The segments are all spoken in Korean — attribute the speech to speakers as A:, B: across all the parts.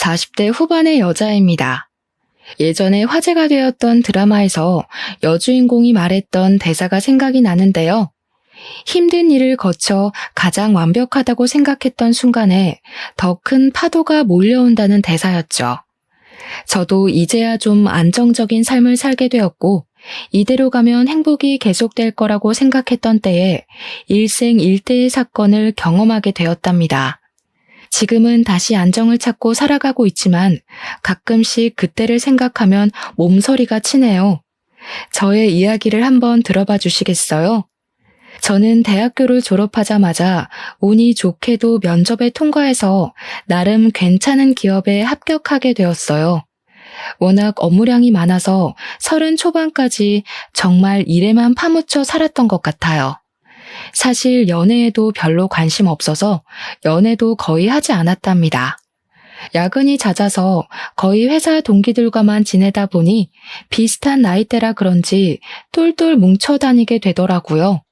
A: 40대 후반의 여자입니다. 예전에 화제가 되었던 드라마에서 여주인공이 말했던 대사가 생각이 나는데요. 힘든 일을 거쳐 가장 완벽하다고 생각했던 순간에 더 큰 파도가 몰려온다는 대사였죠. 저도 이제야 좀 안정적인 삶을 살게 되었고, 이대로 가면 행복이 계속될 거라고 생각했던 때에 일생일대의 사건을 경험하게 되었답니다. 지금은 다시 안정을 찾고 살아가고 있지만 가끔씩 그때를 생각하면 몸서리가 치네요. 저의 이야기를 한번 들어봐 주시겠어요? 저는 대학교를 졸업하자마자 운이 좋게도 면접에 통과해서 나름 괜찮은 기업에 합격하게 되었어요. 워낙 업무량이 많아서 30 초반까지 정말 일에만 파묻혀 살았던 것 같아요. 사실 연애에도 별로 관심 없어서 연애도 거의 하지 않았답니다. 야근이 잦아서 거의 회사 동기들과만 지내다 보니 비슷한 나이대라 그런지 똘똘 뭉쳐 다니게 되더라고요.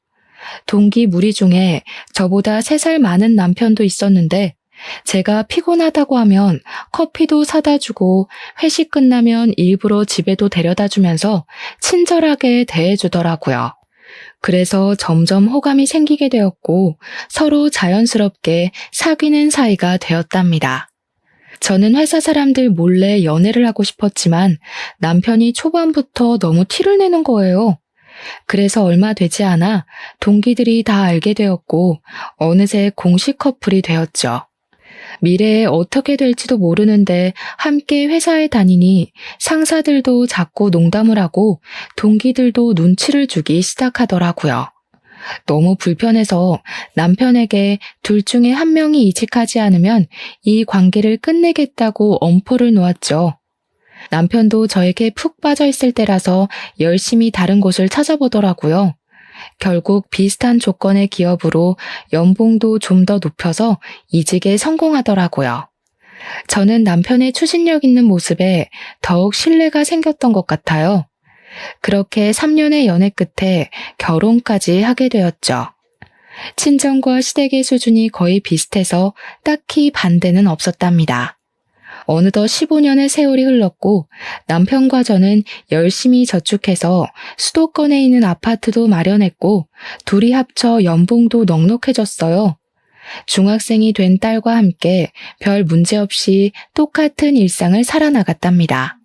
A: 동기 무리 중에 저보다 3살 많은 남편도 있었는데 제가 피곤하다고 하면 커피도 사다 주고 회식 끝나면 일부러 집에도 데려다 주면서 친절하게 대해주더라고요. 그래서 점점 호감이 생기게 되었고 서로 자연스럽게 사귀는 사이가 되었답니다. 저는 회사 사람들 몰래 연애를 하고 싶었지만 남편이 초반부터 너무 티를 내는 거예요. 그래서 얼마 되지 않아 동기들이 다 알게 되었고 어느새 공식 커플이 되었죠. 미래에 어떻게 될지도 모르는데 함께 회사에 다니니 상사들도 자꾸 농담을 하고 동기들도 눈치를 주기 시작하더라고요. 너무 불편해서 남편에게 둘 중에 한 명이 이직하지 않으면 이 관계를 끝내겠다고 엄포를 놓았죠. 남편도 저에게 푹 빠져 있을 때라서 열심히 다른 곳을 찾아보더라고요. 결국 비슷한 조건의 기업으로 연봉도 좀 더 높여서 이직에 성공하더라고요. 저는 남편의 추진력 있는 모습에 더욱 신뢰가 생겼던 것 같아요. 그렇게 3년의 연애 끝에 결혼까지 하게 되었죠. 친정과 시댁의 수준이 거의 비슷해서 딱히 반대는 없었답니다. 어느덧 15년의 세월이 흘렀고 남편과 저는 열심히 저축해서 수도권에 있는 아파트도 마련했고 둘이 합쳐 연봉도 넉넉해졌어요. 중학생이 된 딸과 함께 별 문제 없이 똑같은 일상을 살아나갔답니다.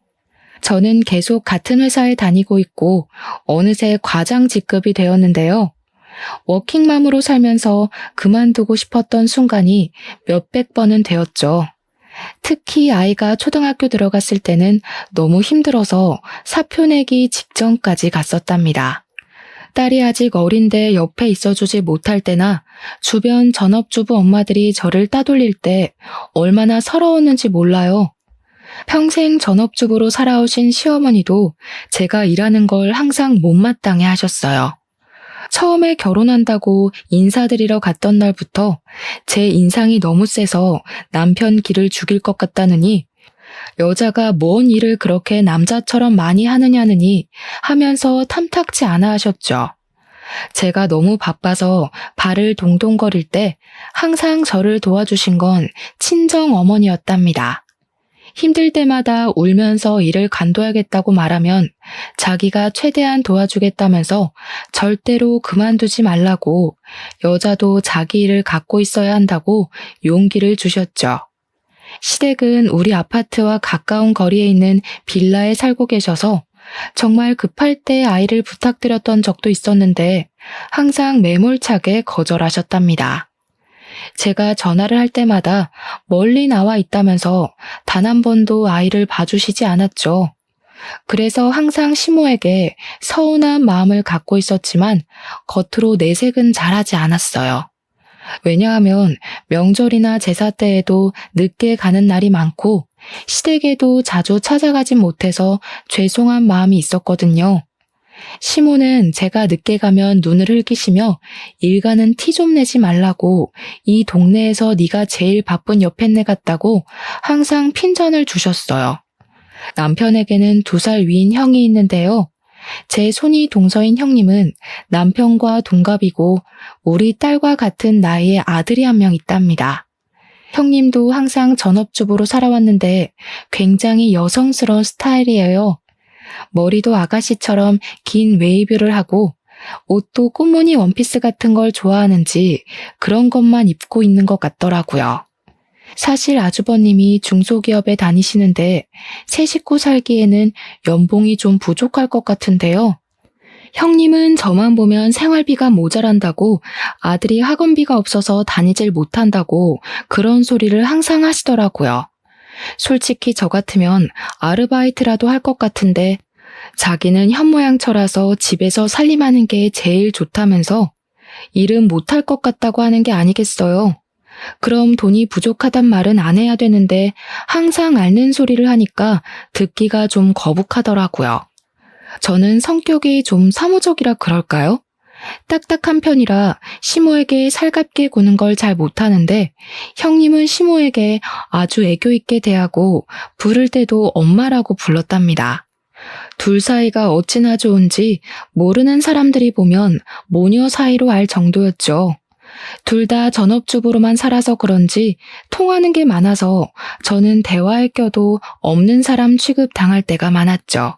A: 저는 계속 같은 회사에 다니고 있고 어느새 과장 직급이 되었는데요. 워킹맘으로 살면서 그만두고 싶었던 순간이 몇백 번은 되었죠. 특히 아이가 초등학교 들어갔을 때는 너무 힘들어서 사표 내기 직전까지 갔었답니다. 딸이 아직 어린데 옆에 있어주지 못할 때나 주변 전업주부 엄마들이 저를 따돌릴 때 얼마나 서러웠는지 몰라요. 평생 전업주부로 살아오신 시어머니도 제가 일하는 걸 항상 못마땅해 하셨어요. 처음에 결혼한다고 인사드리러 갔던 날부터 제 인상이 너무 세서 남편 기를 죽일 것 같다느니 여자가 뭔 일을 그렇게 남자처럼 많이 하느냐느니 하면서 탐탁지 않아 하셨죠. 제가 너무 바빠서 발을 동동거릴 때 항상 저를 도와주신 건 친정 어머니였답니다. 힘들 때마다 울면서 일을 관둬야겠다고 말하면 자기가 최대한 도와주겠다면서 절대로 그만두지 말라고 여자도 자기 일을 갖고 있어야 한다고 용기를 주셨죠. 시댁은 우리 아파트와 가까운 거리에 있는 빌라에 살고 계셔서 정말 급할 때 아이를 부탁드렸던 적도 있었는데 항상 매몰차게 거절하셨답니다. 제가 전화를 할 때마다 멀리 나와 있다면서 단 한 번도 아이를 봐주시지 않았죠. 그래서 항상 시모에게 서운한 마음을 갖고 있었지만 겉으로 내색은 잘하지 않았어요. 왜냐하면 명절이나 제사 때에도 늦게 가는 날이 많고 시댁에도 자주 찾아가진 못해서 죄송한 마음이 있었거든요. 시모는 제가 늦게 가면 눈을 흘기시며 일가는 티 좀 내지 말라고 이 동네에서 네가 제일 바쁜 여편네 같다고 항상 핀잔을 주셨어요. 남편에게는 2살 위인 형이 있는데요. 제 손이 동서인 형님은 남편과 동갑이고 우리 딸과 같은 나이의 아들이 한 명 있답니다. 형님도 항상 전업주부로 살아왔는데 굉장히 여성스러운 스타일이에요. 머리도 아가씨처럼 긴 웨이브를 하고 옷도 꽃무늬 원피스 같은 걸 좋아하는지 그런 것만 입고 있는 것 같더라고요. 사실 아주버님이 중소기업에 다니시는데 세 식구 살기에는 연봉이 좀 부족할 것 같은데요. 형님은 저만 보면 생활비가 모자란다고 아들이 학원비가 없어서 다니질 못한다고 그런 소리를 항상 하시더라고요. 솔직히 저 같으면 아르바이트라도 할 것 같은데 자기는 현모양처라서 집에서 살림하는 게 제일 좋다면서 일은 못할 것 같다고 하는 게 아니겠어요. 그럼 돈이 부족하단 말은 안 해야 되는데 항상 앓는 소리를 하니까 듣기가 좀 거북하더라고요. 저는 성격이 좀 사무적이라 그럴까요? 딱딱한 편이라 시모에게 살갑게 구는 걸 잘 못하는데 형님은 시모에게 아주 애교 있게 대하고 부를 때도 엄마라고 불렀답니다. 둘 사이가 어찌나 좋은지 모르는 사람들이 보면 모녀 사이로 알 정도였죠. 둘 다 전업주부로만 살아서 그런지 통하는 게 많아서 저는 대화에 껴도 없는 사람 취급 당할 때가 많았죠.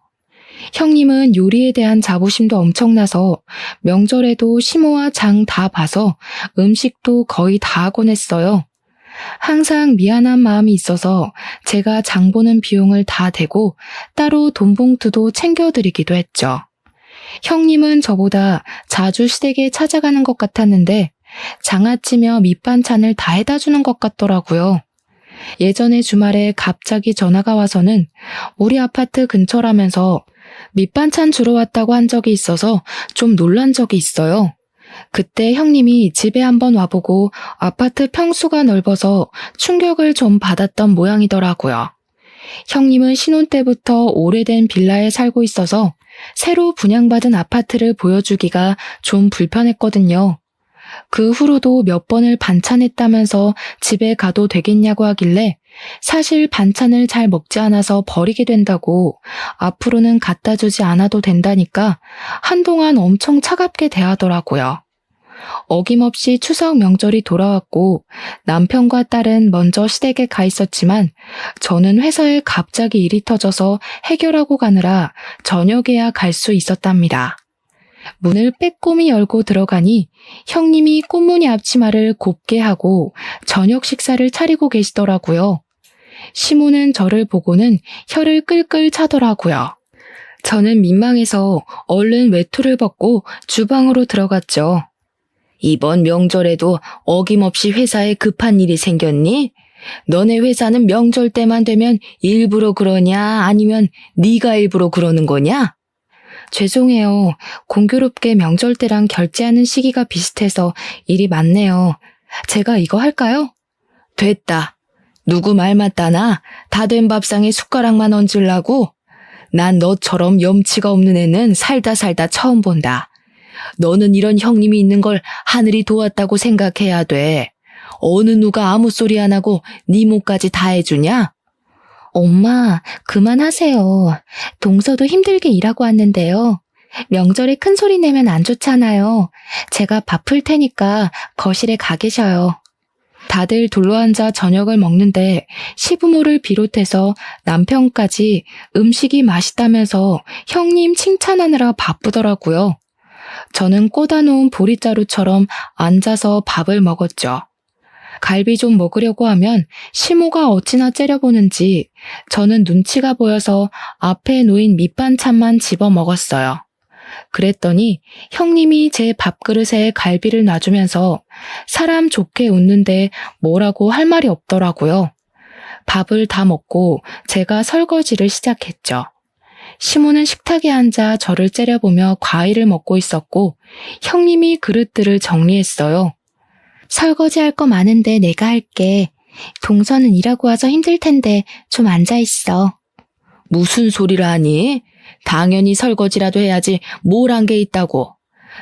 A: 형님은 요리에 대한 자부심도 엄청나서 명절에도 시모와 장 다 봐서 음식도 거의 다 하곤 했어요. 항상 미안한 마음이 있어서 제가 장 보는 비용을 다 대고 따로 돈봉투도 챙겨드리기도 했죠. 형님은 저보다 자주 시댁에 찾아가는 것 같았는데 장아찌며 밑반찬을 다 해다 주는 것 같더라고요. 예전에 주말에 갑자기 전화가 와서는 우리 아파트 근처라면서 밑반찬 주러 왔다고 한 적이 있어서 좀 놀란 적이 있어요. 그때 형님이 집에 한번 와보고 아파트 평수가 넓어서 충격을 좀 받았던 모양이더라고요. 형님은 신혼 때부터 오래된 빌라에 살고 있어서 새로 분양받은 아파트를 보여주기가 좀 불편했거든요. 그 후로도 몇 번을 반찬했다면서 집에 가도 되겠냐고 하길래 사실 반찬을 잘 먹지 않아서 버리게 된다고 앞으로는 갖다 주지 않아도 된다니까 한동안 엄청 차갑게 대하더라고요. 어김없이 추석 명절이 돌아왔고 남편과 딸은 먼저 시댁에 가 있었지만 저는 회사에 갑자기 일이 터져서 해결하고 가느라 저녁에야 갈 수 있었답니다. 문을 빼꼼히 열고 들어가니 형님이 꽃무늬 앞치마를 곱게 하고 저녁 식사를 차리고 계시더라고요. 시모는 저를 보고는 혀를 끌끌 차더라고요. 저는 민망해서 얼른 외투를 벗고 주방으로 들어갔죠. 이번 명절에도 어김없이 회사에 급한 일이 생겼니? 너네 회사는 명절 때만 되면 일부러 그러냐 아니면 네가 일부러 그러는 거냐? 죄송해요. 공교롭게 명절 때랑 결제하는 시기가 비슷해서 일이 많네요. 제가 이거 할까요? 됐다. 누구 말 맞다나 다 된 밥상에 숟가락만 얹으려고? 난 너처럼 염치가 없는 애는 살다 살다 처음 본다. 너는 이런 형님이 있는 걸 하늘이 도왔다고 생각해야 돼. 어느 누가 아무 소리 안 하고 네 몫까지 다 해주냐? 엄마, 그만하세요. 동서도 힘들게 일하고 왔는데요. 명절에 큰 소리 내면 안 좋잖아요. 제가 밥 풀 테니까 거실에 가 계셔요. 다들 둘러앉아 저녁을 먹는데 시부모를 비롯해서 남편까지 음식이 맛있다면서 형님 칭찬하느라 바쁘더라고요. 저는 꽂아놓은 보리자루처럼 앉아서 밥을 먹었죠. 갈비 좀 먹으려고 하면 시모가 어찌나 째려보는지 저는 눈치가 보여서 앞에 놓인 밑반찬만 집어 먹었어요. 그랬더니 형님이 제 밥그릇에 갈비를 놔주면서 사람 좋게 웃는데 뭐라고 할 말이 없더라고요. 밥을 다 먹고 제가 설거지를 시작했죠. 시모는 식탁에 앉아 저를 째려보며 과일을 먹고 있었고 형님이 그릇들을 정리했어요. 설거지할 거 많은데 내가 할게. 동서는 일하고 와서 힘들 텐데 좀 앉아있어. 무슨 소리를 하니? 당연히 설거지라도 해야지 뭘 한 게 있다고.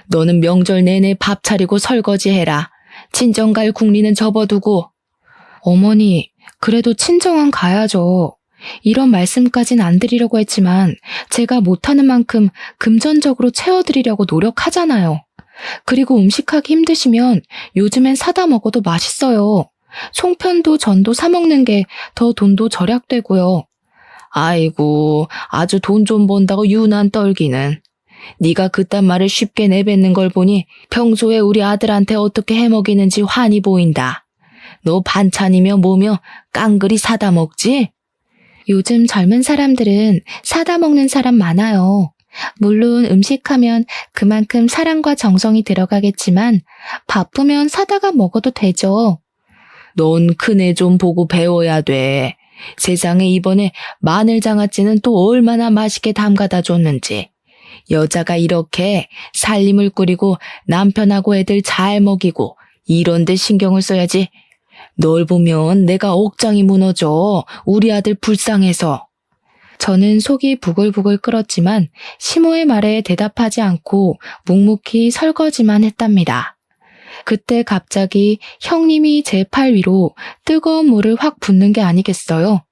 A: 너는 명절 내내 밥 차리고 설거지해라. 친정 갈 국리는 접어두고. 어머니, 그래도 친정은 가야죠. 이런 말씀까진 안 드리려고 했지만 제가 못하는 만큼 금전적으로 채워드리려고 노력하잖아요. 그리고 음식하기 힘드시면 요즘엔 사다 먹어도 맛있어요. 송편도 전도 사 먹는 게 더 돈도 절약되고요. 아이고, 아주 돈 좀 번다고 유난 떨기는. 네가 그딴 말을 쉽게 내뱉는 걸 보니 평소에 우리 아들한테 어떻게 해먹이는지 환히 보인다. 너 반찬이며 뭐며 깡그리 사다 먹지? 요즘 젊은 사람들은 사다 먹는 사람 많아요. 물론 음식하면 그만큼 사랑과 정성이 들어가겠지만 바쁘면 사다가 먹어도 되죠. 넌 큰애 좀 보고 배워야 돼. 세상에 이번에 마늘장아찌는 또 얼마나 맛있게 담가다 줬는지. 여자가 이렇게 살림을 꾸리고 남편하고 애들 잘 먹이고 이런 데 신경을 써야지. 널 보면 내가 억장이 무너져. 우리 아들 불쌍해서. 저는 속이 부글부글 끓었지만 시모의 말에 대답하지 않고 묵묵히 설거지만 했답니다. 그때 갑자기 형님이 제 팔 위로 뜨거운 물을 확 붓는 게 아니겠어요?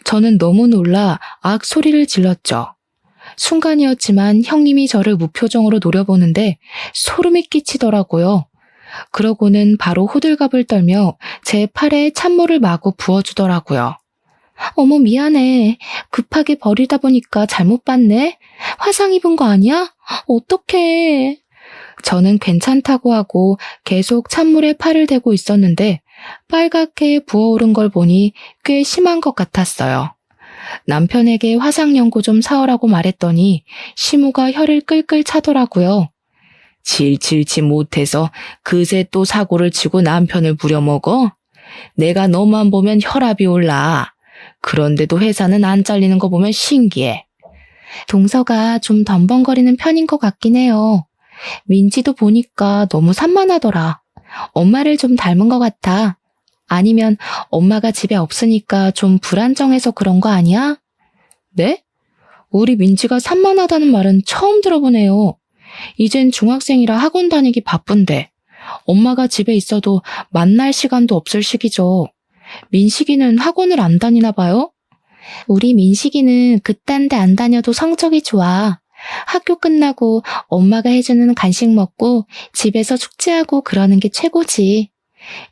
A: 저는 너무 놀라 악 소리를 질렀죠. 순간이었지만 형님이 저를 무표정으로 노려보는데 소름이 끼치더라고요. 그러고는 바로 호들갑을 떨며 제 팔에 찬물을 마구 부어주더라고요. 어머 미안해. 급하게 버리다 보니까 잘못 봤네. 화상 입은 거 아니야? 어떡해. 저는 괜찮다고 하고 계속 찬물에 팔을 대고 있었는데 빨갛게 부어오른 걸 보니 꽤 심한 것 같았어요. 남편에게 화상연고 좀 사오라고 말했더니 시무가 혀를 끌끌 차더라고요. 질질치 못해서 그새 또 사고를 치고 남편을 부려먹어? 내가 너만 보면 혈압이 올라. 그런데도 회사는 안 잘리는 거 보면 신기해. 동서가 좀 덤벙거리는 편인 것 같긴 해요. 민지도 보니까 너무 산만하더라. 엄마를 좀 닮은 것 같아. 아니면 엄마가 집에 없으니까 좀 불안정해서 그런 거 아니야? 네? 우리 민지가 산만하다는 말은 처음 들어보네요. 이젠 중학생이라 학원 다니기 바쁜데 엄마가 집에 있어도 만날 시간도 없을 시기죠. 민식이는 학원을 안 다니나 봐요? 우리 민식이는 그딴 데 안 다녀도 성적이 좋아. 학교 끝나고 엄마가 해주는 간식 먹고 집에서 숙제하고 그러는 게 최고지.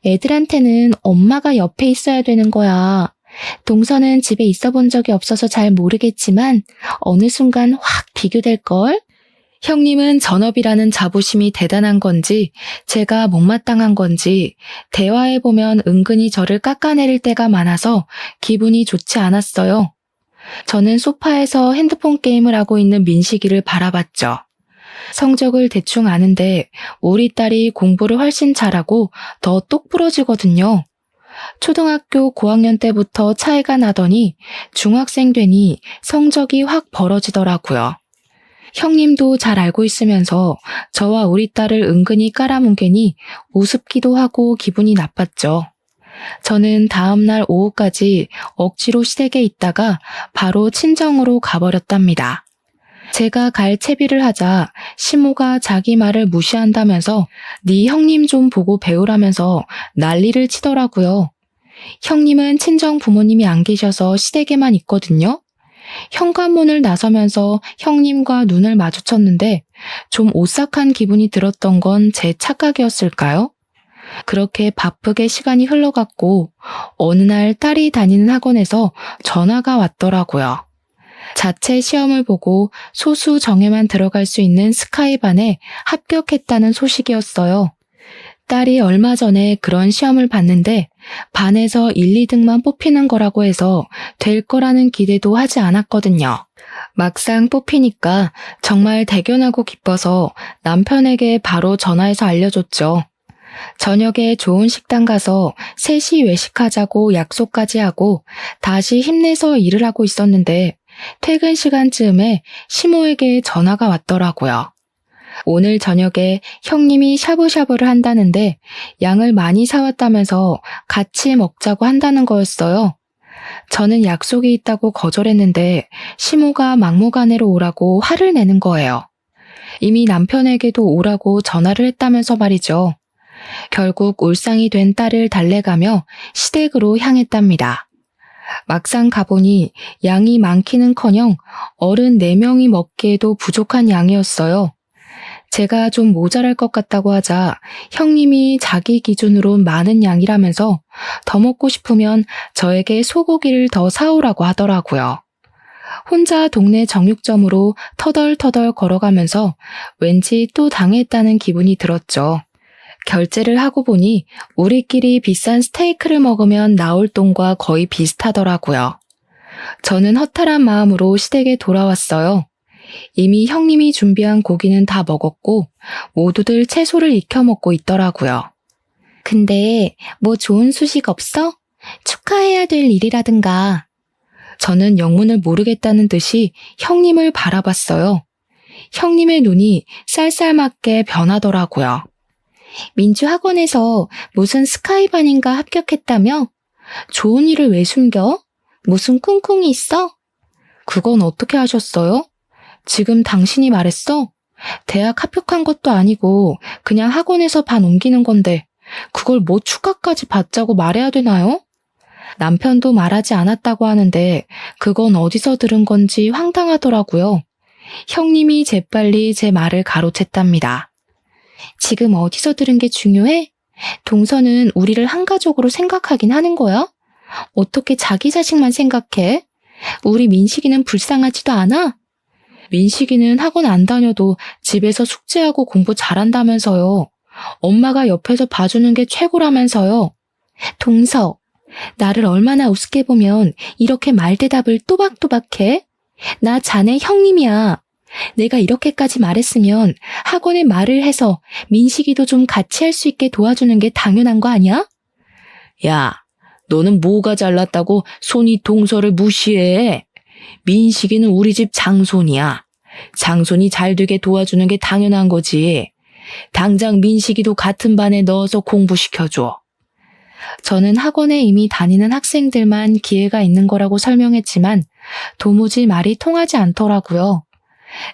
A: 애들한테는 엄마가 옆에 있어야 되는 거야. 동서는 집에 있어 본 적이 없어서 잘 모르겠지만 어느 순간 확 비교될걸? 형님은 전업이라는 자부심이 대단한 건지 제가 못마땅한 건지 대화해보면 은근히 저를 깎아내릴 때가 많아서 기분이 좋지 않았어요. 저는 소파에서 핸드폰 게임을 하고 있는 민식이를 바라봤죠. 성적을 대충 아는데 우리 딸이 공부를 훨씬 잘하고 더 똑부러지거든요. 초등학교 고학년 때부터 차이가 나더니 중학생 되니 성적이 확 벌어지더라고요. 형님도 잘 알고 있으면서 저와 우리 딸을 은근히 깔아뭉개니 우습기도 하고 기분이 나빴죠. 저는 다음날 오후까지 억지로 시댁에 있다가 바로 친정으로 가버렸답니다. 제가 갈 채비를 하자 시모가 자기 말을 무시한다면서 네 형님 좀 보고 배우라면서 난리를 치더라고요. 형님은 친정 부모님이 안 계셔서 시댁에만 있거든요. 현관문을 나서면서 형님과 눈을 마주쳤는데 좀 오싹한 기분이 들었던 건 제 착각이었을까요? 그렇게 바쁘게 시간이 흘러갔고 어느 날 딸이 다니는 학원에서 전화가 왔더라고요. 자체 시험을 보고 소수 정예만 들어갈 수 있는 스카이반에 합격했다는 소식이었어요. 딸이 얼마 전에 그런 시험을 봤는데 반에서 1, 2등만 뽑히는 거라고 해서 될 거라는 기대도 하지 않았거든요. 막상 뽑히니까 정말 대견하고 기뻐서 남편에게 바로 전화해서 알려줬죠. 저녁에 좋은 식당 가서 셋이 외식하자고 약속까지 하고 다시 힘내서 일을 하고 있었는데 퇴근 시간쯤에 시모에게 전화가 왔더라고요. 오늘 저녁에 형님이 샤브샤브를 한다는데 양을 많이 사왔다면서 같이 먹자고 한다는 거였어요. 저는 약속이 있다고 거절했는데 시모가 막무가내로 오라고 화를 내는 거예요. 이미 남편에게도 오라고 전화를 했다면서 말이죠. 결국 울상이 된 딸을 달래가며 시댁으로 향했답니다. 막상 가보니 양이 많기는커녕 어른 4명이 먹기에도 부족한 양이었어요. 제가 좀 모자랄 것 같다고 하자 형님이 자기 기준으론 많은 양이라면서 더 먹고 싶으면 저에게 소고기를 더 사오라고 하더라고요. 혼자 동네 정육점으로 터덜터덜 걸어가면서 왠지 또 당했다는 기분이 들었죠. 결제를 하고 보니 우리끼리 비싼 스테이크를 먹으면 나올 돈과 거의 비슷하더라고요. 저는 허탈한 마음으로 시댁에 돌아왔어요. 이미 형님이 준비한 고기는 다 먹었고 모두들 채소를 익혀 먹고 있더라고요. 근데 뭐 좋은 소식 없어? 축하해야 될 일이라든가. 저는 영문을 모르겠다는 듯이 형님을 바라봤어요. 형님의 눈이 쌀쌀맞게 변하더라고요. 민주학원에서 무슨 스카이반인가 합격했다며? 좋은 일을 왜 숨겨? 무슨 꿍꿍이 있어? 그건 어떻게 하셨어요? 지금 당신이 말했어? 대학 합격한 것도 아니고 그냥 학원에서 반 옮기는 건데 그걸 뭐 축하까지 받자고 말해야 되나요? 남편도 말하지 않았다고 하는데 그건 어디서 들은 건지 황당하더라고요. 형님이 재빨리 제 말을 가로챘답니다. 지금 어디서 들은 게 중요해? 동서는 우리를 한 가족으로 생각하긴 하는 거야? 어떻게 자기 자식만 생각해? 우리 민식이는 불쌍하지도 않아? 민식이는 학원 안 다녀도 집에서 숙제하고 공부 잘한다면서요. 엄마가 옆에서 봐주는 게 최고라면서요. 동서, 나를 얼마나 우습게 보면 이렇게 말대답을 또박또박해? 나 자네 형님이야. 내가 이렇게까지 말했으면 학원에 말을 해서 민식이도 좀 같이 할 수 있게 도와주는 게 당연한 거 아니야? 야, 너는 뭐가 잘났다고 손이 동서를 무시해? 민식이는 우리 집 장손이야. 장손이 잘 되게 도와주는 게 당연한 거지. 당장 민식이도 같은 반에 넣어서 공부시켜줘. 저는 학원에 이미 다니는 학생들만 기회가 있는 거라고 설명했지만 도무지 말이 통하지 않더라고요.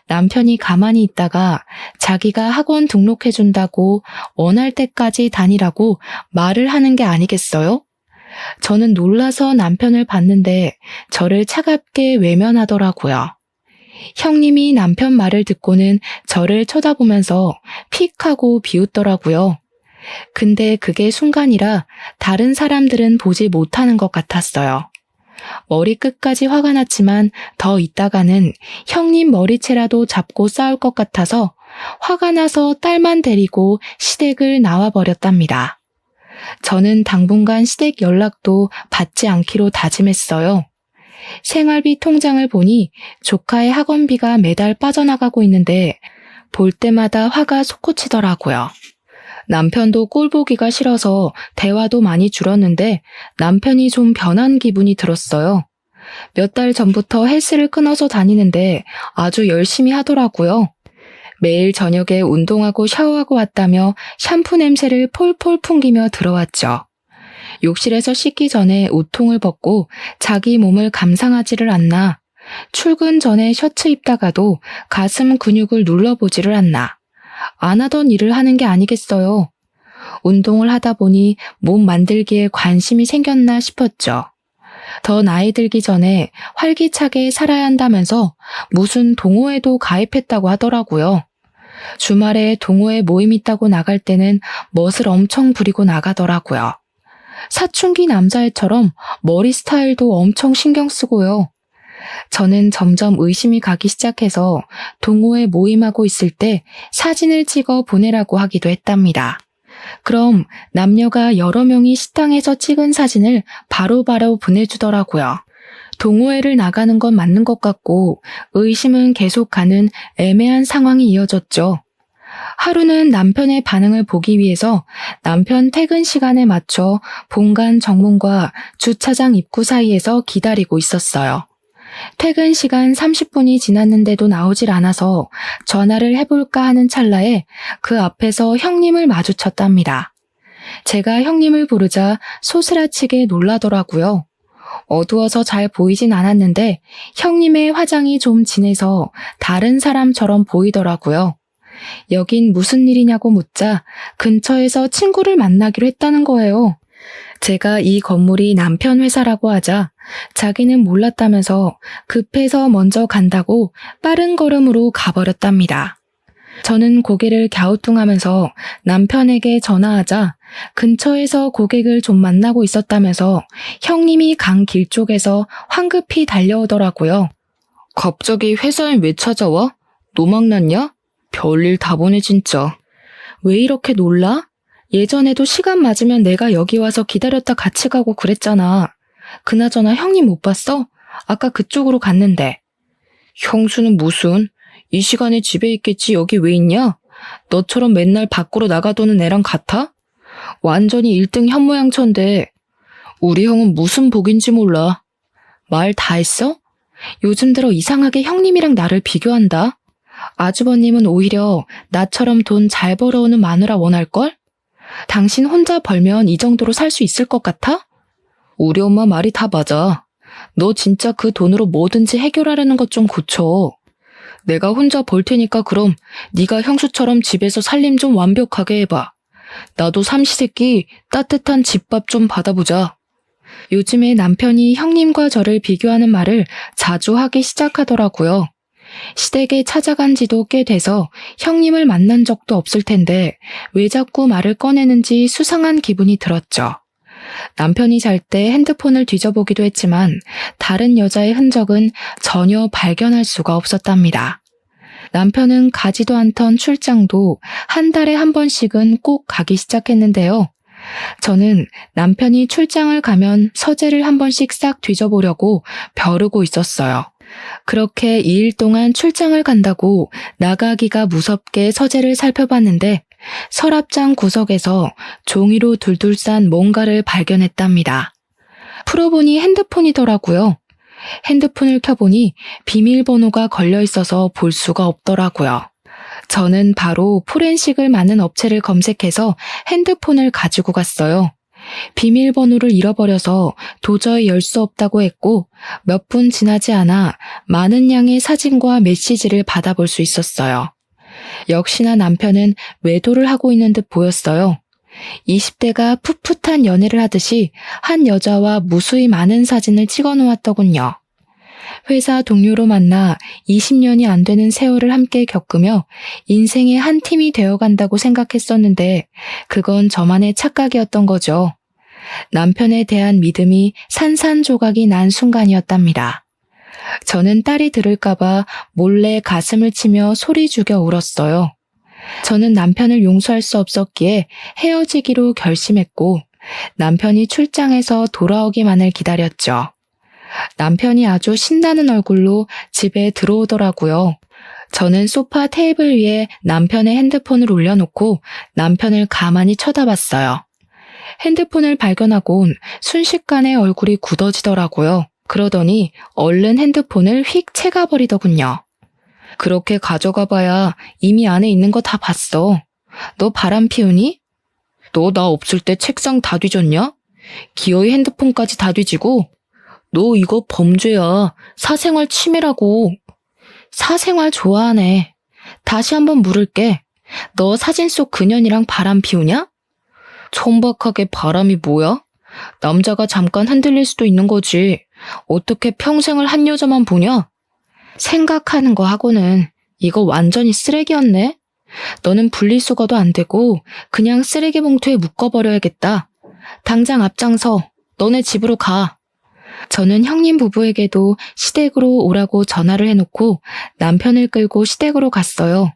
A: 남편이 가만히 있다가 자기가 학원 등록해준다고 원할 때까지 다니라고 말을 하는 게 아니겠어요? 저는 놀라서 남편을 봤는데 저를 차갑게 외면하더라고요. 형님이 남편 말을 듣고는 저를 쳐다보면서 픽 하고 비웃더라고요. 근데 그게 순간이라 다른 사람들은 보지 못하는 것 같았어요. 머리끝까지 화가 났지만 더 있다가는 형님 머리채라도 잡고 싸울 것 같아서 화가 나서 딸만 데리고 시댁을 나와버렸답니다. 저는 당분간 시댁 연락도 받지 않기로 다짐했어요. 생활비 통장을 보니 조카의 학원비가 매달 빠져나가고 있는데 볼 때마다 화가 솟구치더라고요. 남편도 꼴 보기가 싫어서 대화도 많이 줄었는데 남편이 좀 변한 기분이 들었어요. 몇 달 전부터 헬스를 끊어서 다니는데 아주 열심히 하더라고요. 매일 저녁에 운동하고 샤워하고 왔다며 샴푸 냄새를 폴폴 풍기며 들어왔죠. 욕실에서 씻기 전에 우통을 벗고 자기 몸을 감상하지를 않나. 출근 전에 셔츠 입다가도 가슴 근육을 눌러보지를 않나. 안 하던 일을 하는 게 아니겠어요. 운동을 하다 보니 몸 만들기에 관심이 생겼나 싶었죠. 더 나이 들기 전에 활기차게 살아야 한다면서 무슨 동호회도 가입했다고 하더라고요. 주말에 동호회 모임 있다고 나갈 때는 멋을 엄청 부리고 나가더라고요. 사춘기 남자애처럼 머리 스타일도 엄청 신경 쓰고요. 저는 점점 의심이 가기 시작해서 동호회 모임하고 있을 때 사진을 찍어 보내라고 하기도 했답니다. 그럼 남녀가 여러 명이 식당에서 찍은 사진을 바로바로 보내주더라고요. 동호회를 나가는 건 맞는 것 같고 의심은 계속 가는 애매한 상황이 이어졌죠. 하루는 남편의 반응을 보기 위해서 남편 퇴근 시간에 맞춰 본관 정문과 주차장 입구 사이에서 기다리고 있었어요. 퇴근 시간 30분이 지났는데도 나오질 않아서 전화를 해볼까 하는 찰나에 그 앞에서 형님을 마주쳤답니다. 제가 형님을 부르자 소스라치게 놀라더라고요. 어두워서 잘 보이진 않았는데 형님의 화장이 좀 진해서 다른 사람처럼 보이더라고요. 여긴 무슨 일이냐고 묻자 근처에서 친구를 만나기로 했다는 거예요. 제가 이 건물이 남편 회사라고 하자 자기는 몰랐다면서 급해서 먼저 간다고 빠른 걸음으로 가버렸답니다. 저는 고개를 갸우뚱하면서 남편에게 전화하자 근처에서 고객을 좀 만나고 있었다면서 형님이 간 길 쪽에서 황급히 달려오더라고요. 갑자기 회사에 왜 찾아와? 너 막났냐? 별일 다 보네 진짜. 왜 이렇게 놀라? 예전에도 시간 맞으면 내가 여기 와서 기다렸다 같이 가고 그랬잖아. 그나저나 형님 못 봤어? 아까 그쪽으로 갔는데. 형수는 무슨? 이 시간에 집에 있겠지 여기 왜 있냐? 너처럼 맨날 밖으로 나가도는 애랑 같아? 완전히 1등 현모양처인데 우리 형은 무슨 복인지 몰라. 말 다 했어? 요즘 들어 이상하게 형님이랑 나를 비교한다. 아주버님은 오히려 나처럼 돈 잘 벌어오는 마누라 원할걸? 당신 혼자 벌면 이 정도로 살 수 있을 것 같아? 우리 엄마 말이 다 맞아. 너 진짜 그 돈으로 뭐든지 해결하려는 것 좀 고쳐. 내가 혼자 벌 테니까 그럼 네가 형수처럼 집에서 살림 좀 완벽하게 해봐. 나도 삼시세끼 따뜻한 집밥 좀 받아보자. 요즘에 남편이 형님과 저를 비교하는 말을 자주 하기 시작하더라고요. 시댁에 찾아간 지도 꽤 돼서 형님을 만난 적도 없을 텐데 왜 자꾸 말을 꺼내는지 수상한 기분이 들었죠. 남편이 잘 때 핸드폰을 뒤져보기도 했지만 다른 여자의 흔적은 전혀 발견할 수가 없었답니다. 남편은 가지도 않던 출장도 한 달에 한 번씩은 꼭 가기 시작했는데요. 저는 남편이 출장을 가면 서재를 한 번씩 싹 뒤져보려고 벼르고 있었어요. 그렇게 2일 동안 출장을 간다고 나가기가 무섭게 서재를 살펴봤는데 서랍장 구석에서 종이로 둘둘 싼 뭔가를 발견했답니다. 풀어보니 핸드폰이더라고요. 핸드폰을 켜보니 비밀번호가 걸려있어서 볼 수가 없더라고요. 저는 바로 포렌식을 많은 업체를 검색해서 핸드폰을 가지고 갔어요. 비밀번호를 잃어버려서 도저히 열 수 없다고 했고 몇 분 지나지 않아 많은 양의 사진과 메시지를 받아볼 수 있었어요. 역시나 남편은 외도를 하고 있는 듯 보였어요. 20대가 풋풋한 연애를 하듯이 한 여자와 무수히 많은 사진을 찍어 놓았더군요. 회사 동료로 만나 20년이 안 되는 세월을 함께 겪으며 인생의 한 팀이 되어간다고 생각했었는데 그건 저만의 착각이었던 거죠. 남편에 대한 믿음이 산산조각이 난 순간이었답니다. 저는 딸이 들을까봐 몰래 가슴을 치며 소리 죽여 울었어요. 저는 남편을 용서할 수 없었기에 헤어지기로 결심했고 남편이 출장해서 돌아오기만을 기다렸죠. 남편이 아주 신나는 얼굴로 집에 들어오더라고요. 저는 소파 테이블 위에 남편의 핸드폰을 올려놓고 남편을 가만히 쳐다봤어요. 핸드폰을 발견하곤 순식간에 얼굴이 굳어지더라고요. 그러더니 얼른 핸드폰을 휙 채가버리더군요. 그렇게 가져가봐야 이미 안에 있는 거 다 봤어. 너 바람 피우니? 너 나 없을 때 책상 다 뒤졌냐? 기어이 핸드폰까지 다 뒤지고? 너 이거 범죄야. 사생활 침해라고. 사생활 좋아하네. 다시 한번 물을게. 너 사진 속 그년이랑 바람 피우냐? 천박하게 바람이 뭐야? 남자가 잠깐 흔들릴 수도 있는 거지. 어떻게 평생을 한 여자만 보냐? 생각하는 거 하고는 이거 완전히 쓰레기였네. 너는 분리수거도 안 되고 그냥 쓰레기 봉투에 묶어버려야겠다. 당장 앞장서 너네 집으로 가. 저는 형님 부부에게도 시댁으로 오라고 전화를 해놓고 남편을 끌고 시댁으로 갔어요.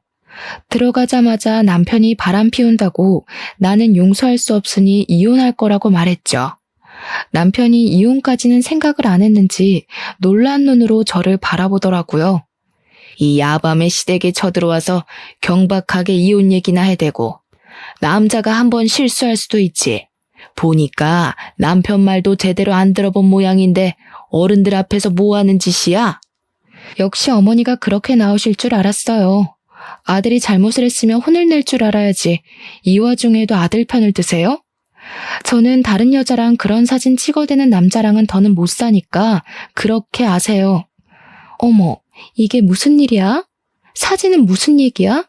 A: 들어가자마자 남편이 바람 피운다고 나는 용서할 수 없으니 이혼할 거라고 말했죠. 남편이 이혼까지는 생각을 안 했는지 놀란 눈으로 저를 바라보더라고요. 이 야밤에 시댁에 쳐들어와서 경박하게 이혼 얘기나 해대고 남자가 한번 실수할 수도 있지. 보니까 남편 말도 제대로 안 들어본 모양인데 어른들 앞에서 뭐 하는 짓이야? 역시 어머니가 그렇게 나오실 줄 알았어요. 아들이 잘못을 했으면 혼을 낼 줄 알아야지. 이 와중에도 아들 편을 드세요? 저는 다른 여자랑 그런 사진 찍어대는 남자랑은 더는 못 사니까 그렇게 아세요. 어머, 이게 무슨 일이야? 사진은 무슨 얘기야?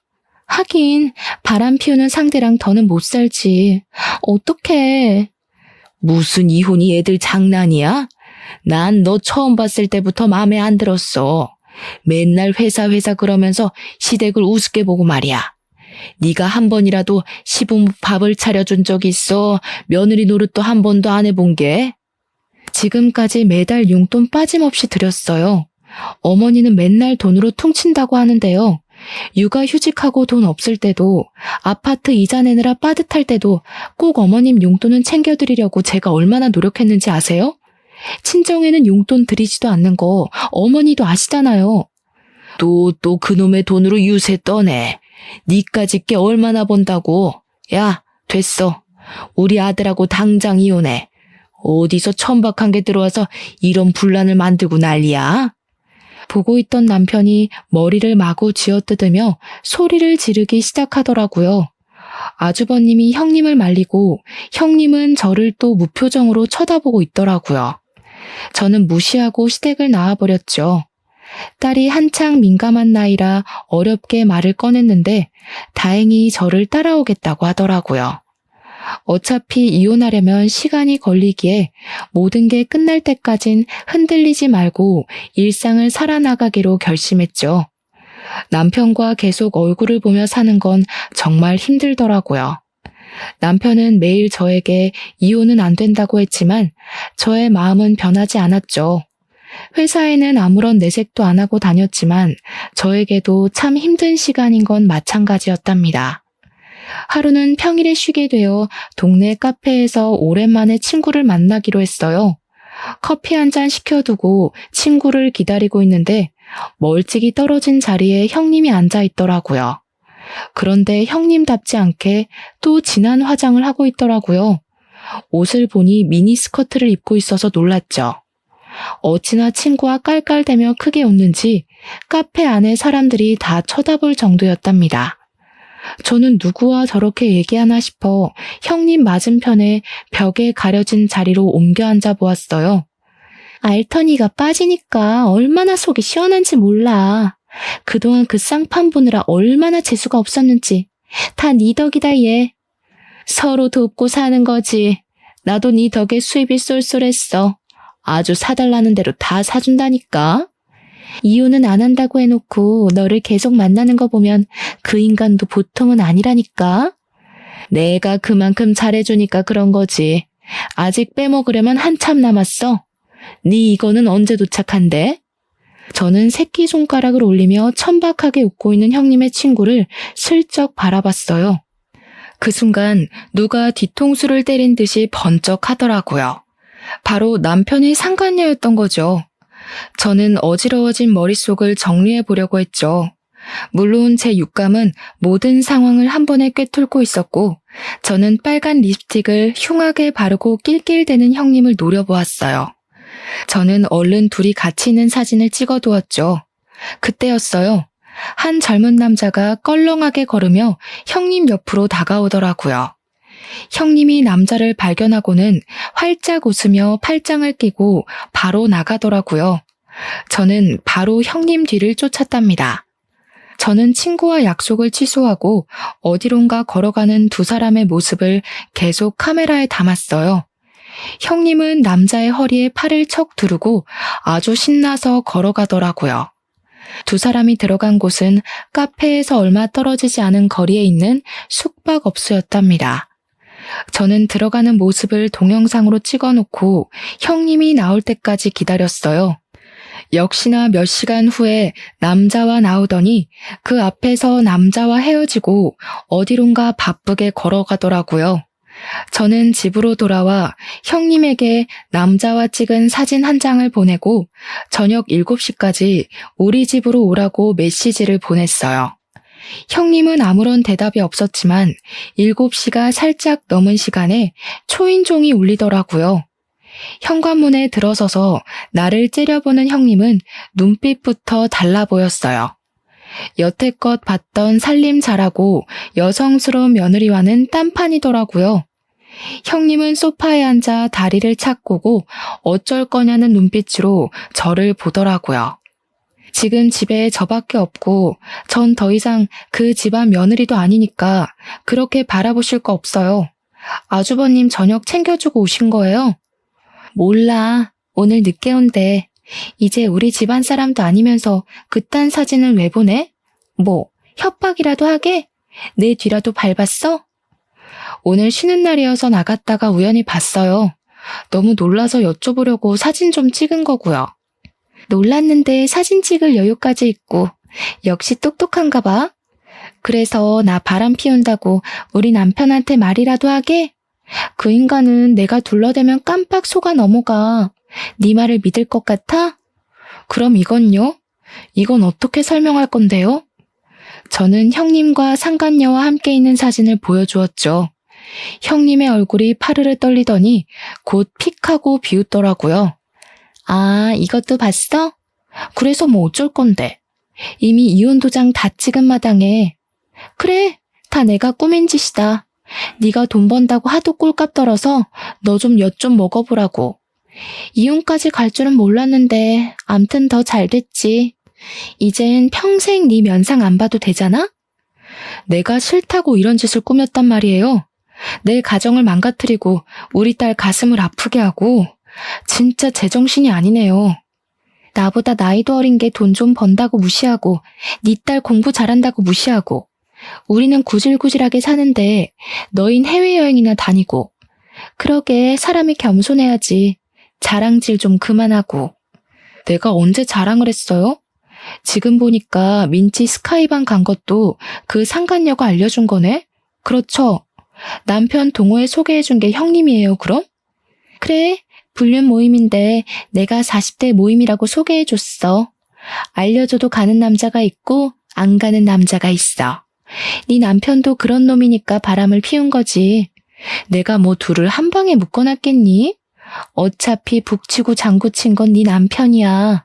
A: 하긴 바람 피우는 상대랑 더는 못 살지. 어떡해. 무슨 이혼이 애들 장난이야? 난 너 처음 봤을 때부터 마음에 안 들었어. 맨날 회사 그러면서 시댁을 우습게 보고 말이야. 네가 한 번이라도 시부모 밥을 차려준 적 있어? 며느리 노릇도 한 번도 안 해본 게? 지금까지 매달 용돈 빠짐없이 드렸어요. 어머니는 맨날 돈으로 퉁친다고 하는데요. 육아휴직하고 돈 없을 때도, 아파트 이자 내느라 빠듯할 때도 꼭 어머님 용돈은 챙겨드리려고 제가 얼마나 노력했는지 아세요? 친정에는 용돈 드리지도 않는 거 어머니도 아시잖아요. 또 그놈의 돈으로 유세 떠네. 니까짓 게 얼마나 번다고. 야, 됐어. 우리 아들하고 당장 이혼해. 어디서 천박한 게 들어와서 이런 분란을 만들고 난리야? 보고 있던 남편이 머리를 마구 쥐어뜯으며 소리를 지르기 시작하더라고요. 아주버님이 형님을 말리고 형님은 저를 또 무표정으로 쳐다보고 있더라고요. 저는 무시하고 시댁을 나와버렸죠. 딸이 한창 민감한 나이라 어렵게 말을 꺼냈는데 다행히 저를 따라오겠다고 하더라고요. 어차피 이혼하려면 시간이 걸리기에 모든 게 끝날 때까진 흔들리지 말고 일상을 살아나가기로 결심했죠. 남편과 계속 얼굴을 보며 사는 건 정말 힘들더라고요. 남편은 매일 저에게 이혼은 안 된다고 했지만 저의 마음은 변하지 않았죠. 회사에는 아무런 내색도 안 하고 다녔지만 저에게도 참 힘든 시간인 건 마찬가지였답니다. 하루는 평일에 쉬게 되어 동네 카페에서 오랜만에 친구를 만나기로 했어요. 커피 한 잔 시켜두고 친구를 기다리고 있는데 멀찍이 떨어진 자리에 형님이 앉아 있더라고요. 그런데 형님답지 않게 또 진한 화장을 하고 있더라고요. 옷을 보니 미니스커트를 입고 있어서 놀랐죠. 어찌나 친구와 깔깔대며 크게 웃는지 카페 안에 사람들이 다 쳐다볼 정도였답니다. 저는 누구와 저렇게 얘기하나 싶어 형님 맞은편에 벽에 가려진 자리로 옮겨 앉아 보았어요. 알터니가 빠지니까 얼마나 속이 시원한지 몰라. 그동안 그 쌍판 보느라 얼마나 재수가 없었는지. 다 네 덕이다 얘. 서로 돕고 사는 거지. 나도 네 덕에 수입이 쏠쏠했어. 아주 사달라는 대로 다 사준다니까. 이혼은 안 한다고 해놓고 너를 계속 만나는 거 보면 그 인간도 보통은 아니라니까. 내가 그만큼 잘해주니까 그런 거지. 아직 빼먹으려면 한참 남았어. 네 이거는 언제 도착한대? 저는 새끼손가락을 올리며 천박하게 웃고 있는 형님의 친구를 슬쩍 바라봤어요. 그 순간 누가 뒤통수를 때린 듯이 번쩍 하더라고요. 바로 남편의 상간녀였던 거죠. 저는 어지러워진 머릿속을 정리해 보려고 했죠. 물론 제 육감은 모든 상황을 한 번에 꿰뚫고 있었고 저는 빨간 립스틱을 흉하게 바르고 낄낄대는 형님을 노려보았어요. 저는 얼른 둘이 같이 있는 사진을 찍어두었죠. 그때였어요. 한 젊은 남자가 껄렁하게 걸으며 형님 옆으로 다가오더라고요. 형님이 남자를 발견하고는 활짝 웃으며 팔짱을 끼고 바로 나가더라고요. 저는 바로 형님 뒤를 쫓았답니다. 저는 친구와 약속을 취소하고 어디론가 걸어가는 두 사람의 모습을 계속 카메라에 담았어요. 형님은 남자의 허리에 팔을 척 두르고 아주 신나서 걸어가더라고요. 두 사람이 들어간 곳은 카페에서 얼마 떨어지지 않은 거리에 있는 숙박업소였답니다. 저는 들어가는 모습을 동영상으로 찍어놓고 형님이 나올 때까지 기다렸어요. 역시나 몇 시간 후에 남자와 나오더니 그 앞에서 남자와 헤어지고 어디론가 바쁘게 걸어가더라고요. 저는 집으로 돌아와 형님에게 남자와 찍은 사진 한 장을 보내고 저녁 7시까지 우리 집으로 오라고 메시지를 보냈어요. 형님은 아무런 대답이 없었지만 7시가 살짝 넘은 시간에 초인종이 울리더라고요. 현관문에 들어서서 나를 째려보는 형님은 눈빛부터 달라 보였어요. 여태껏 봤던 살림 잘하고 여성스러운 며느리와는 딴판이더라고요. 형님은 소파에 앉아 다리를 착 꼬고 어쩔 거냐는 눈빛으로 저를 보더라고요. 지금 집에 저밖에 없고 전 더 이상 그 집안 며느리도 아니니까 그렇게 바라보실 거 없어요. 아주버님 저녁 챙겨주고 오신 거예요? 몰라. 오늘 늦게 온대. 이제 우리 집안 사람도 아니면서 그딴 사진을 왜 보내? 뭐, 협박이라도 하게? 내 뒤라도 밟았어? 오늘 쉬는 날이어서 나갔다가 우연히 봤어요. 너무 놀라서 여쭤보려고 사진 좀 찍은 거고요. 놀랐는데 사진 찍을 여유까지 있고 역시 똑똑한가 봐. 그래서 나 바람 피운다고 우리 남편한테 말이라도 하게? 그 인간은 내가 둘러대면 깜빡 속아 넘어가. 네 말을 믿을 것 같아? 그럼 이건요? 이건 어떻게 설명할 건데요? 저는 형님과 상간녀와 함께 있는 사진을 보여주었죠. 형님의 얼굴이 파르르 떨리더니 곧 픽하고 비웃더라고요. 아, 이것도 봤어? 그래서 뭐 어쩔 건데. 이미 이혼 도장 다 찍은 마당에. 그래, 다 내가 꾸민 짓이다. 네가 돈 번다고 하도 꼴값 떨어서 너 좀 엿 좀 먹어보라고. 이혼까지 갈 줄은 몰랐는데 암튼 더 잘 됐지. 이젠 평생 네 면상 안 봐도 되잖아? 내가 싫다고 이런 짓을 꾸몄단 말이에요. 내 가정을 망가뜨리고 우리 딸 가슴을 아프게 하고 진짜 제정신이 아니네요. 나보다 나이도 어린 게 돈 좀 번다고 무시하고 네 딸 공부 잘한다고 무시하고 우리는 구질구질하게 사는데 너흰 해외여행이나 다니고 그러게 사람이 겸손해야지. 자랑질 좀 그만하고. 내가 언제 자랑을 했어요? 지금 보니까 민치 스카이반 간 것도 그 상간녀가 알려준 거네? 그렇죠. 남편 동호회 소개해준 게 형님이에요, 그럼? 그래, 불륜 모임인데 내가 40대 모임이라고 소개해줬어. 알려줘도 가는 남자가 있고 안 가는 남자가 있어. 네 남편도 그런 놈이니까 바람을 피운 거지. 내가 뭐 둘을 한 방에 묶어놨겠니? 어차피 북치고 장구친 건 네 남편이야.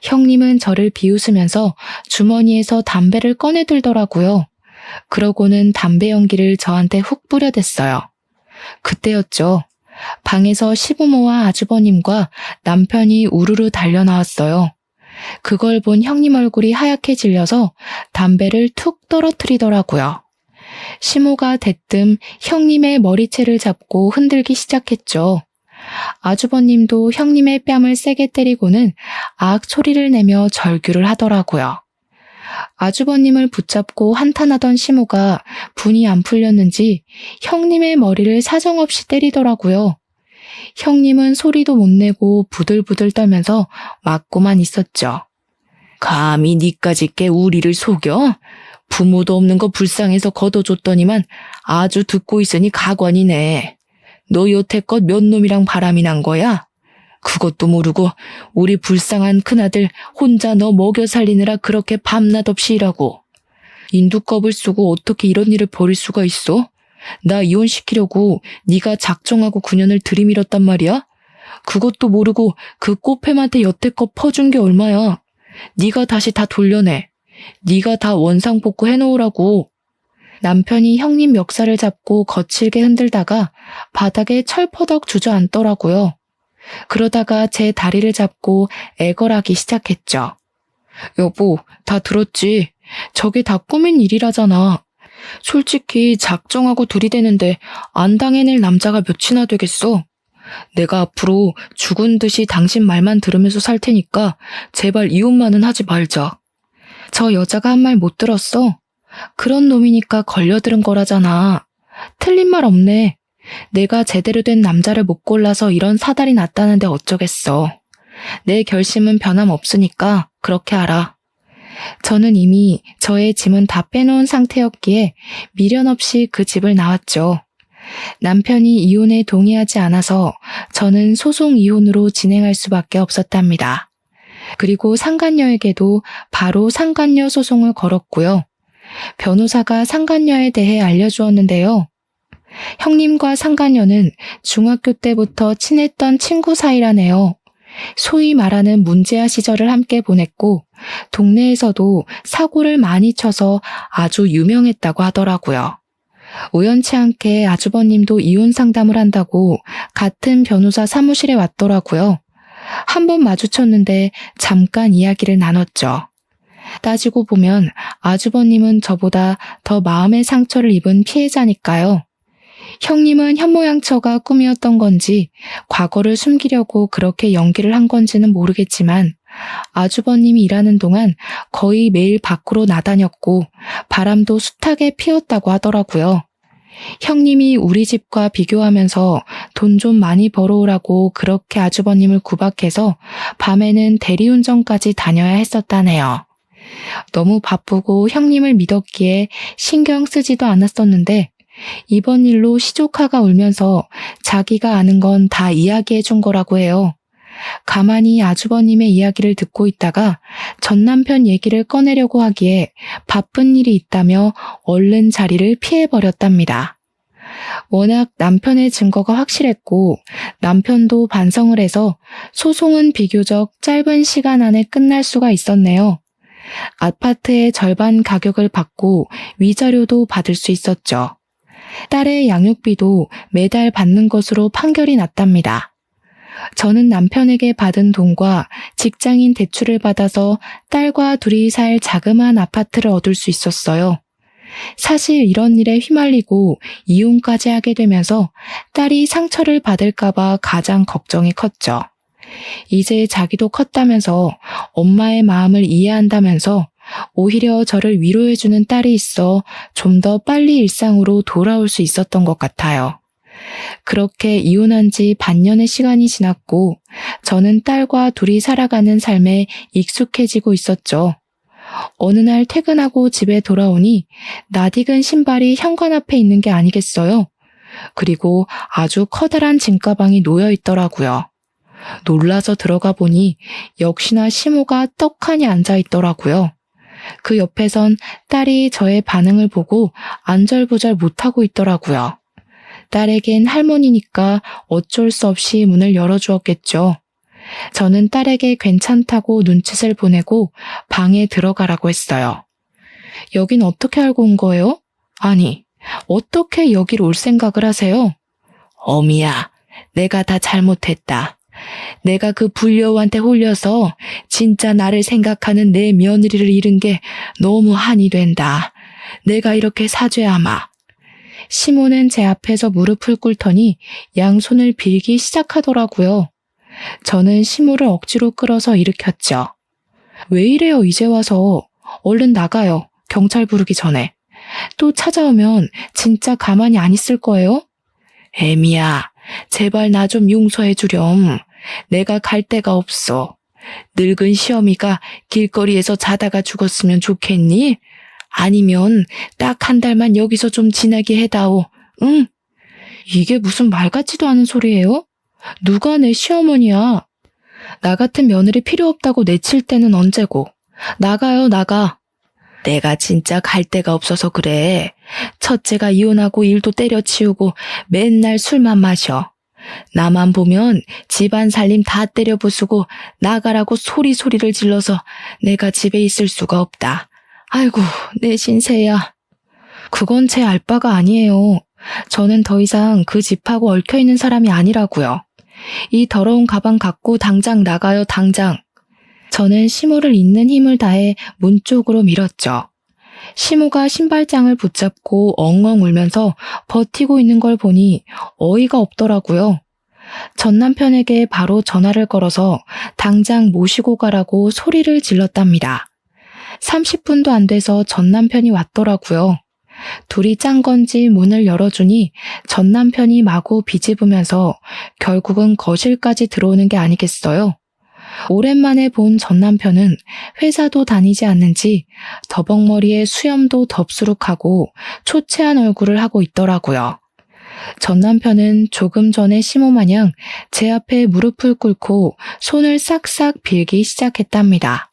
A: 형님은 저를 비웃으면서 주머니에서 담배를 꺼내 들더라고요. 그러고는 담배 연기를 저한테 훅 뿌려댔어요. 그때였죠. 방에서 시부모와 아주버님과 남편이 우르르 달려나왔어요. 그걸 본 형님 얼굴이 하얗게 질려서 담배를 툭 떨어뜨리더라고요. 시모가 대뜸 형님의 머리채를 잡고 흔들기 시작했죠. 아주버님도 형님의 뺨을 세게 때리고는 악 소리를 내며 절규를 하더라고요. 아주버님을 붙잡고 한탄하던 시모가 분이 안 풀렸는지 형님의 머리를 사정없이 때리더라고요. 형님은 소리도 못 내고 부들부들 떨면서 맞고만 있었죠. 감히 니까지 꽤 우리를 속여? 부모도 없는 거 불쌍해서 걷어줬더니만 아주 듣고 있으니 가관이네. 너 여태껏 몇 놈이랑 바람이 난 거야? 그것도 모르고 우리 불쌍한 큰아들 혼자 너 먹여 살리느라 그렇게 밤낮 없이 일하고. 인두껍을 쓰고 어떻게 이런 일을 벌일 수가 있어? 나 이혼시키려고 네가 작정하고 그년을 들이밀었단 말이야? 그것도 모르고 그 꽃뱀한테 여태껏 퍼준 게 얼마야? 네가 다시 다 돌려내. 네가 다 원상복구 해놓으라고. 남편이 형님 멱살을 잡고 거칠게 흔들다가 바닥에 철퍼덕 주저앉더라고요. 그러다가 제 다리를 잡고 애걸하기 시작했죠. 여보, 다 들었지? 저게 다 꾸민 일이라잖아. 솔직히 작정하고 들이대는데 안 당해낼 남자가 몇이나 되겠어? 내가 앞으로 죽은 듯이 당신 말만 들으면서 살 테니까 제발 이혼만은 하지 말자. 저 여자가 한 말 못 들었어. 그런 놈이니까 걸려들은 거라잖아. 틀린 말 없네. 내가 제대로 된 남자를 못 골라서 이런 사달이 났다는데 어쩌겠어. 내 결심은 변함없으니까 그렇게 알아. 저는 이미 저의 짐은 다 빼놓은 상태였기에 미련 없이 그 집을 나왔죠. 남편이 이혼에 동의하지 않아서 저는 소송 이혼으로 진행할 수밖에 없었답니다. 그리고 상간녀에게도 바로 상간녀 소송을 걸었고요. 변호사가 상간녀에 대해 알려주었는데요. 형님과 상간녀는 중학교 때부터 친했던 친구 사이라네요. 소위 말하는 문제아 시절을 함께 보냈고 동네에서도 사고를 많이 쳐서 아주 유명했다고 하더라고요. 우연치 않게 아주버님도 이혼 상담을 한다고 같은 변호사 사무실에 왔더라고요. 한 번 마주쳤는데 잠깐 이야기를 나눴죠. 따지고 보면 아주버님은 저보다 더 마음의 상처를 입은 피해자니까요. 형님은 현모양처가 꿈이었던 건지 과거를 숨기려고 그렇게 연기를 한 건지는 모르겠지만 아주버님이 일하는 동안 거의 매일 밖으로 나다녔고 바람도 숱하게 피웠다고 하더라고요. 형님이 우리 집과 비교하면서 돈 좀 많이 벌어오라고 그렇게 아주버님을 구박해서 밤에는 대리운전까지 다녀야 했었다네요. 너무 바쁘고 형님을 믿었기에 신경 쓰지도 않았었는데 이번 일로 시조카가 울면서 자기가 아는 건 다 이야기해 준 거라고 해요. 가만히 아주버님의 이야기를 듣고 있다가 전 남편 얘기를 꺼내려고 하기에 바쁜 일이 있다며 얼른 자리를 피해버렸답니다. 워낙 남편의 증거가 확실했고 남편도 반성을 해서 소송은 비교적 짧은 시간 안에 끝날 수가 있었네요. 아파트의 절반 가격을 받고 위자료도 받을 수 있었죠. 딸의 양육비도 매달 받는 것으로 판결이 났답니다. 저는 남편에게 받은 돈과 직장인 대출을 받아서 딸과 둘이 살 자그마한 아파트를 얻을 수 있었어요. 사실 이런 일에 휘말리고 이혼까지 하게 되면서 딸이 상처를 받을까봐 가장 걱정이 컸죠. 이제 자기도 컸다면서 엄마의 마음을 이해한다면서 오히려 저를 위로해주는 딸이 있어 좀 더 빨리 일상으로 돌아올 수 있었던 것 같아요. 그렇게 이혼한 지 반년의 시간이 지났고 저는 딸과 둘이 살아가는 삶에 익숙해지고 있었죠. 어느 날 퇴근하고 집에 돌아오니 낯익은 신발이 현관 앞에 있는 게 아니겠어요? 그리고 아주 커다란 짐가방이 놓여 있더라고요. 놀라서 들어가 보니 역시나 시모가 떡하니 앉아 있더라고요. 그 옆에선 딸이 저의 반응을 보고 안절부절 못하고 있더라고요. 딸에겐 할머니니까 어쩔 수 없이 문을 열어주었겠죠. 저는 딸에게 괜찮다고 눈짓을 보내고 방에 들어가라고 했어요. 여긴 어떻게 알고 온 거예요? 아니, 어떻게 여길 올 생각을 하세요? 어미야, 내가 다 잘못했다. 내가 그 불려우한테 홀려서 진짜 나를 생각하는 내 며느리를 잃은 게 너무 한이 된다. 내가 이렇게 사죄하마. 시모는 제 앞에서 무릎을 꿇더니 양손을 빌기 시작하더라고요. 저는 시모를 억지로 끌어서 일으켰죠. 왜 이래요 이제 와서. 얼른 나가요. 경찰 부르기 전에. 또 찾아오면 진짜 가만히 안 있을 거예요? 애미야, 제발 나 좀 용서해 주렴. 내가 갈 데가 없어. 늙은 시어미가 길거리에서 자다가 죽었으면 좋겠니? 아니면 딱 한 달만 여기서 좀 지내게 해다오. 응? 이게 무슨 말 같지도 않은 소리예요? 누가 내 시어머니야? 나 같은 며느리 필요 없다고 내칠 때는 언제고. 나가요, 나가. 내가 진짜 갈 데가 없어서 그래. 첫째가 이혼하고 일도 때려치우고 맨날 술만 마셔. 나만 보면 집안 살림 다 때려 부수고 나가라고 소리를 질러서 내가 집에 있을 수가 없다. 아이고, 내 신세야. 그건 제 알바가 아니에요. 저는 더 이상 그 집하고 얽혀있는 사람이 아니라고요. 이 더러운 가방 갖고 당장 나가요, 당장. 저는 시모를 있는 힘을 다해 문 쪽으로 밀었죠. 시모가 신발장을 붙잡고 엉엉 울면서 버티고 있는 걸 보니 어이가 없더라고요. 전 남편에게 바로 전화를 걸어서 당장 모시고 가라고 소리를 질렀답니다. 30분도 안 돼서 전 남편이 왔더라고요. 둘이 짠 건지 문을 열어주니 전 남편이 마구 비집으면서 결국은 거실까지 들어오는 게 아니겠어요. 오랜만에 본 전 남편은 회사도 다니지 않는지 더벅머리에 수염도 덥수룩하고 초췌한 얼굴을 하고 있더라고요. 전 남편은 조금 전에 시모마냥 제 앞에 무릎을 꿇고 손을 싹싹 빌기 시작했답니다.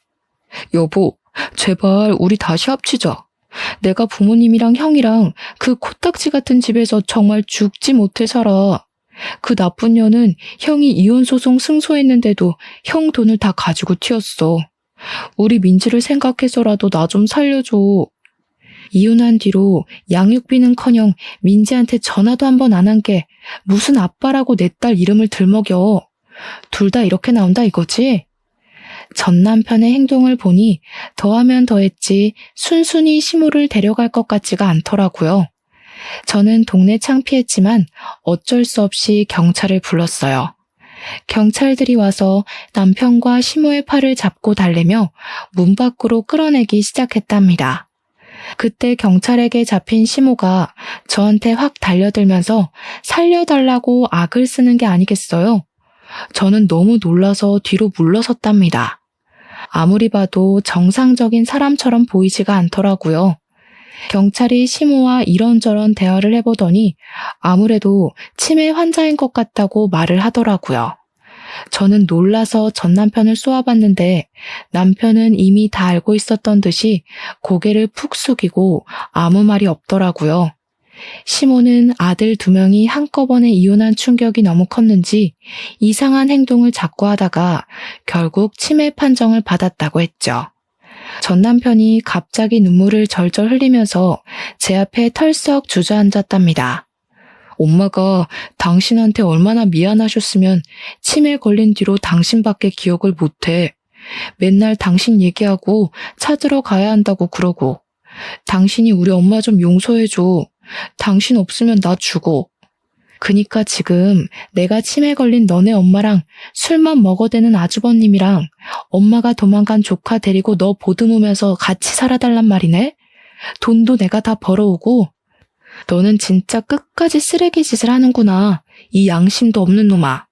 A: 여보, 제발 우리 다시 합치자. 내가 부모님이랑 형이랑 그 코딱지 같은 집에서 정말 죽지 못해 살아. 그 나쁜 년은 형이 이혼소송 승소했는데도 형 돈을 다 가지고 튀었어. 우리 민지를 생각해서라도 나 좀 살려줘. 이혼한 뒤로 양육비는커녕 민지한테 전화도 한 번 안 한 게 무슨 아빠라고 내 딸 이름을 들먹여. 둘 다 이렇게 나온다 이거지? 전 남편의 행동을 보니 더하면 더했지 순순히 시모를 데려갈 것 같지가 않더라고요. 저는 동네 창피했지만 어쩔 수 없이 경찰을 불렀어요. 경찰들이 와서 남편과 시모의 팔을 잡고 달래며 문 밖으로 끌어내기 시작했답니다. 그때 경찰에게 잡힌 시모가 저한테 확 달려들면서 살려달라고 악을 쓰는 게 아니겠어요? 저는 너무 놀라서 뒤로 물러섰답니다. 아무리 봐도 정상적인 사람처럼 보이지가 않더라고요. 경찰이 시모와 이런저런 대화를 해보더니 아무래도 치매 환자인 것 같다고 말을 하더라고요. 저는 놀라서 전 남편을 쏘아봤는데 남편은 이미 다 알고 있었던 듯이 고개를 푹 숙이고 아무 말이 없더라고요. 시모는 아들 2명이 한꺼번에 이혼한 충격이 너무 컸는지 이상한 행동을 자꾸 하다가 결국 치매 판정을 받았다고 했죠. 전 남편이 갑자기 눈물을 절절 흘리면서 제 앞에 털썩 주저앉았답니다. 엄마가 당신한테 얼마나 미안하셨으면 치매 걸린 뒤로 당신밖에 기억을 못해. 맨날 당신 얘기하고 찾으러 가야 한다고 그러고. 당신이 우리 엄마 좀 용서해줘. 당신 없으면 나 죽어. 그니까 지금 내가 치매 걸린 너네 엄마랑 술만 먹어대는 아주버님이랑 엄마가 도망간 조카 데리고 너 보듬으면서 같이 살아달란 말이네? 돈도 내가 다 벌어오고. 너는 진짜 끝까지 쓰레기 짓을 하는구나. 이 양심도 없는 놈아.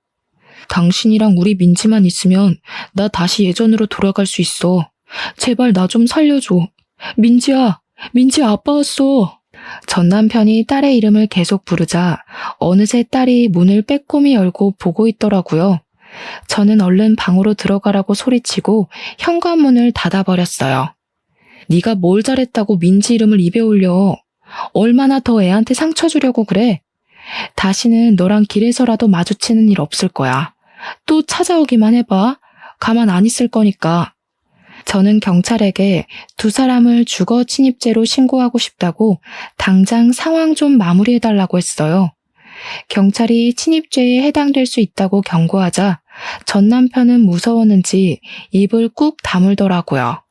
A: 당신이랑 우리 민지만 있으면 나 다시 예전으로 돌아갈 수 있어. 제발 나 좀 살려줘. 민지야, 민지야 아빠 왔어. 전 남편이 딸의 이름을 계속 부르자 어느새 딸이 문을 빼꼼히 열고 보고 있더라고요. 저는 얼른 방으로 들어가라고 소리치고 현관문을 닫아버렸어요. 네가 뭘 잘했다고 민지 이름을 입에 올려. 얼마나 더 애한테 상처 주려고 그래? 다시는 너랑 길에서라도 마주치는 일 없을 거야. 또 찾아오기만 해봐. 가만 안 있을 거니까. 저는 경찰에게 2 사람을 주거 침입죄로 신고하고 싶다고 당장 상황 좀 마무리해달라고 했어요. 경찰이 침입죄에 해당될 수 있다고 경고하자 전 남편은 무서웠는지 입을 꾹 다물더라고요.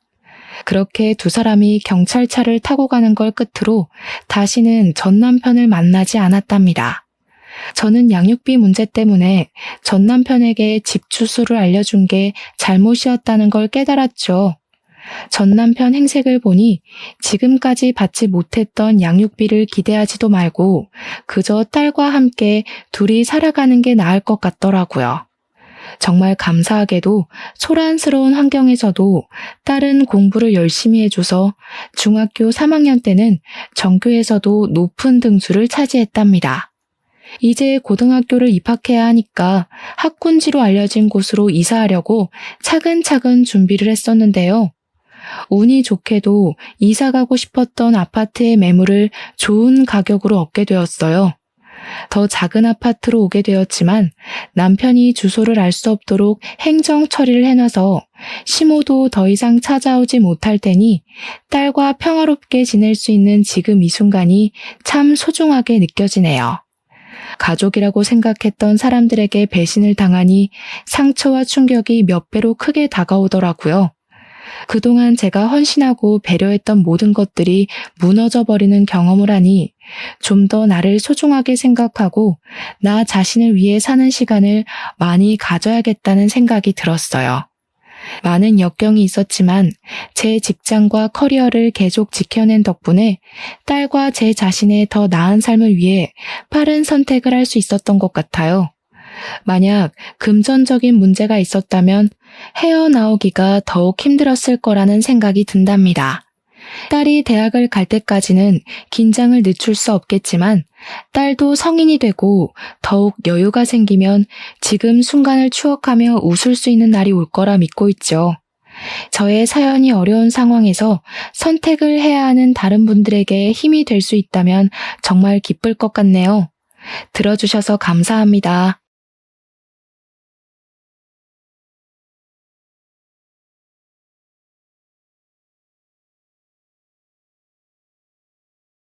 A: 그렇게 2 사람이 경찰차를 타고 가는 걸 끝으로 다시는 전 남편을 만나지 않았답니다. 저는 양육비 문제 때문에 전 남편에게 집 주소를 알려준 게 잘못이었다는 걸 깨달았죠. 전 남편 행색을 보니 지금까지 받지 못했던 양육비를 기대하지도 말고 그저 딸과 함께 둘이 살아가는 게 나을 것 같더라고요. 정말 감사하게도 소란스러운 환경에서도 딸은 공부를 열심히 해줘서 중학교 3학년 때는 전교에서도 높은 등수를 차지했답니다. 이제 고등학교를 입학해야 하니까 학군지로 알려진 곳으로 이사하려고 차근차근 준비를 했었는데요. 운이 좋게도 이사 가고 싶었던 아파트의 매물을 좋은 가격으로 얻게 되었어요. 더 작은 아파트로 오게 되었지만 남편이 주소를 알 수 없도록 행정 처리를 해놔서 시모도 더 이상 찾아오지 못할 테니 딸과 평화롭게 지낼 수 있는 지금 이 순간이 참 소중하게 느껴지네요. 가족이라고 생각했던 사람들에게 배신을 당하니 상처와 충격이 몇 배로 크게 다가오더라고요. 그동안 제가 헌신하고 배려했던 모든 것들이 무너져버리는 경험을 하니 좀 더 나를 소중하게 생각하고 나 자신을 위해 사는 시간을 많이 가져야겠다는 생각이 들었어요. 많은 역경이 있었지만 제 직장과 커리어를 계속 지켜낸 덕분에 딸과 제 자신의 더 나은 삶을 위해 빠른 선택을 할 수 있었던 것 같아요. 만약 금전적인 문제가 있었다면 헤어나오기가 더욱 힘들었을 거라는 생각이 든답니다. 딸이 대학을 갈 때까지는 긴장을 늦출 수 없겠지만 딸도 성인이 되고 더욱 여유가 생기면 지금 순간을 추억하며 웃을 수 있는 날이 올 거라 믿고 있죠. 저의 사연이 어려운 상황에서 선택을 해야 하는 다른 분들에게 힘이 될 수 있다면 정말 기쁠 것 같네요. 들어주셔서 감사합니다.